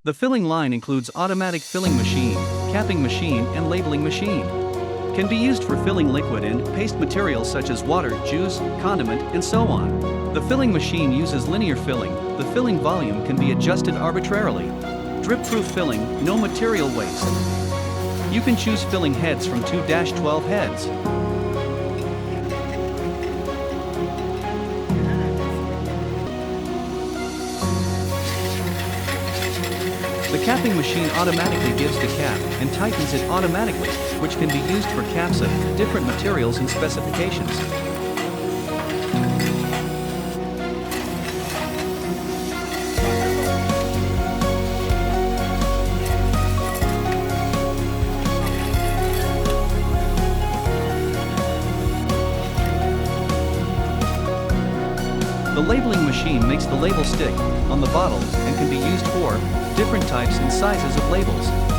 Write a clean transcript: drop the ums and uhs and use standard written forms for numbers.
The filling line includes automatic filling machine, capping machine and labeling machine. Can be used for filling liquid and paste materials such as water, juice, condiment, and so on. The filling machine uses linear filling. The filling volume can be adjusted arbitrarily. Drip-proof filling, no material waste. You can choose filling heads from 2-12 heads. The capping machine automatically gives the cap and tightens it automatically, which can be used for caps of different materials and specifications. The labeling machine makes the label stick on the bottle and can be used for different types and sizes of labels.